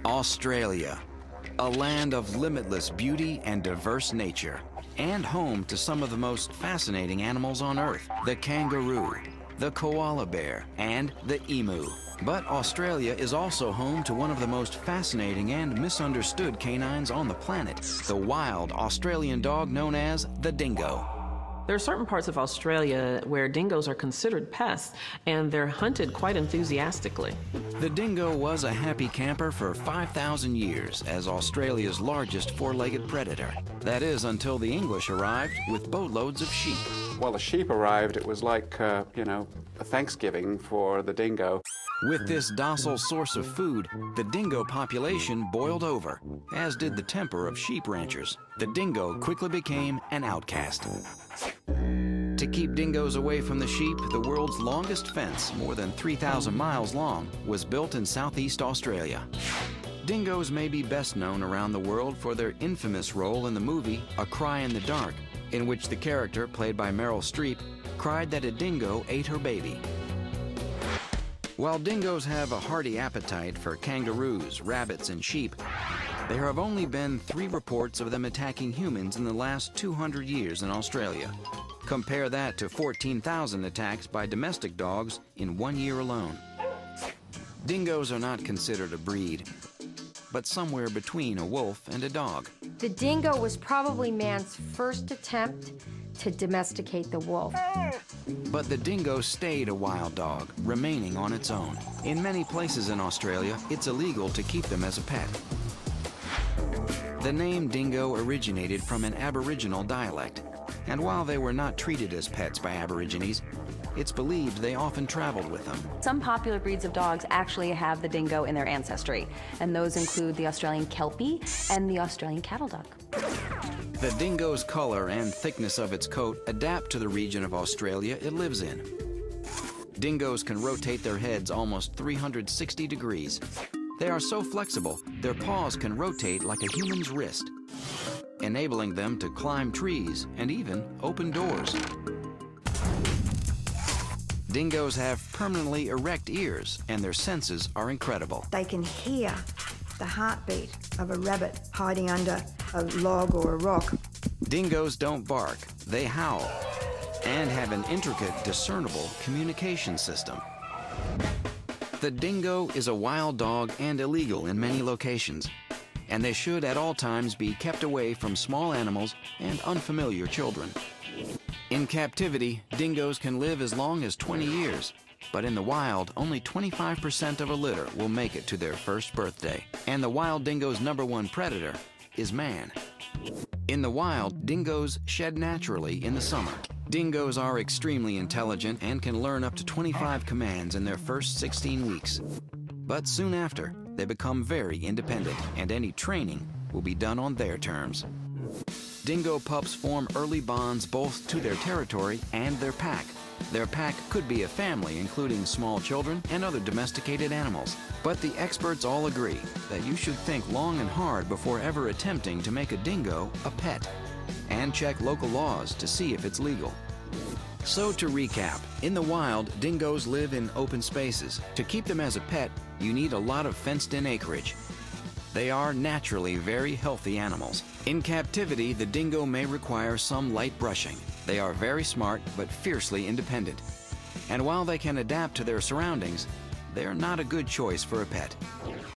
Australia, a land of limitless beauty and diverse nature, and home to some of the most fascinating animals on Earth: the kangaroo, the koala bear, and the emu. But Australia is also home to one of the most fascinating and misunderstood canines on the planet, the wild Australian dog known as the dingo. There are certain parts of Australia where dingoes are considered pests, and they're hunted quite enthusiastically. The dingo was a happy camper for 5,000 years as Australia's largest four-legged predator. That is, until the English arrived with boatloads of sheep. Well, the sheep arrived, it was like, a Thanksgiving for the dingo. With this docile source of food, the dingo population boiled over, as did the temper of sheep ranchers. The dingo quickly became an outcast. To keep dingoes away from the sheep, the world's longest fence, more than 3,000 miles long, was built in Southeast Australia. Dingoes may be best known around the world for their infamous role in the movie A Cry in the Dark, in which the character, played by Meryl Streep, cried that a dingo ate her baby. While dingoes have a hearty appetite for kangaroos, rabbits, and sheep, there have only been 3 reports of them attacking humans in the last 200 years in Australia. Compare that to 14,000 attacks by domestic dogs in 1 year alone. Dingoes are not considered a breed, but somewhere between a wolf and a dog. The dingo was probably man's first attempt to domesticate the wolf. But the dingo stayed a wild dog, remaining on its own. In many places in Australia, it's illegal to keep them as a pet. The name dingo originated from an Aboriginal dialect, and while they were not treated as pets by Aborigines, it's believed they often traveled with them. Some popular breeds of dogs actually have the dingo in their ancestry, and those include the Australian Kelpie and the Australian cattle dog. The dingo's color and thickness of its coat adapt to the region of Australia it lives in. Dingoes can rotate their heads almost 360 degrees. They are so flexible, their paws can rotate like a human's wrist, enabling them to climb trees and even open doors. Dingoes have permanently erect ears, and their senses are incredible. They can hear the heartbeat of a rabbit hiding under a log or a rock. Dingoes don't bark, they howl, and have an intricate, discernible communication system. The dingo is a wild dog and illegal in many locations, and they should at all times be kept away from small animals and unfamiliar children. In captivity, dingoes can live as long as 20 years, but in the wild, only 25% of a litter will make it to their first birthday. And the wild dingo's #1 predator is man. In the wild, dingoes shed naturally in the summer. Dingoes are extremely intelligent and can learn up to 25 commands in their first 16 weeks. But soon after, they become very independent, and any training will be done on their terms. Dingo pups form early bonds both to their territory and their pack. Their pack could be a family, including small children and other domesticated animals. But the experts all agree that you should think long and hard before ever attempting to make a dingo a pet, and check local laws to see if it's legal. So to recap, in the wild, dingoes live in open spaces. To keep them as a pet, you need a lot of fenced-in acreage. They are naturally very healthy animals. In captivity, the dingo may require some light brushing. They are very smart but fiercely independent. And while they can adapt to their surroundings, they are not a good choice for a pet.